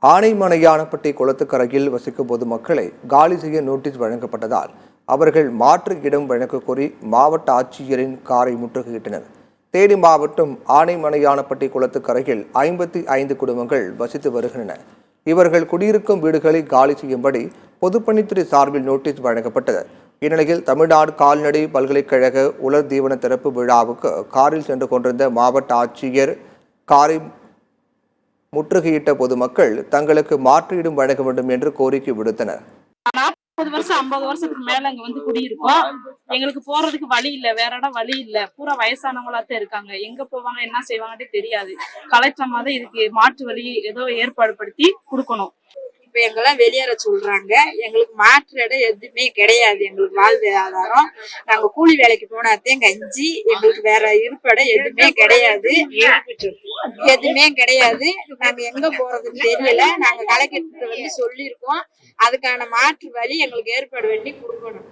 ஆனைமலையானப்பட்டி குளத்துக்கரையில் வசிக்கும் பொதுமக்களை காலி செய்ய நோட்டீஸ் வழங்கப்பட்டதால் அவர்கள் மாற்று இடம் வழங்கக் கோரி மாவட்ட ஆட்சியரின் காரை முற்றுகையிட்டனர். தேனி மாவட்டம் ஆனைமலையானப்பட்டி குளத்துக்கரையில் 55 குடும்பங்கள் வசித்து வருகின்றன. இவர்கள் குடியிருக்கும் வீடுகளை காலி செய்யும்படி பொதுப்பணித்துறை சார்பில் நோட்டீஸ் வழங்கப்பட்டது. இந்நிலையில் தமிழ்நாடு கால்நடை பல்கலைக்கழக உலர் தீவன திறப்பு விழாவுக்கு காரில் சென்று கொண்டிருந்த மாவட்ட ஆட்சியர் காரை முற்றுகையிட்ட பொதுமக்கள் தங்களுக்கு மாற்று இடம் வழங்க வேண்டும் என்று கோரிக்கை விடுத்தனர். 40 வருஷம் 50 வருஷத்துக்கு மேல இங்க வந்து குடியிருக்கோம். எங்களுக்கு போறதுக்கு வழி இல்ல, வேற இடம் வழி இல்ல. பூரா வயசானவங்களாத்தான் இருக்காங்க. எங்க போவாங்க, என்ன செய்வாங்கன்னே தெரியாது. கலெக்டர் மாதிரி இதுக்கு மாற்று வழி ஏதோ ஏற்பாடு படுத்தி கொடுக்கணும். இப்ப எங்கெல்லாம் வெளியேற சொல்றாங்க. எங்களுக்கு மாற்று இடம் எதுவுமே கிடையாது. எங்களுக்கு வாழ்வாதாரம் நாங்க கூலி வேலைக்கு போனாத்தையும் கஞ்சி, எங்களுக்கு வேற இருப்பிடம் எதுவுமே கிடையாது. நாங்க எங்க போறதுன்னு தெரியல. நாங்க கலெக்டர் வந்து சொல்லியிருக்கோம். அதுக்கான மாற்று வழி எங்களுக்கு ஏற்பாடு பண்ணி கொடுக்கணும்.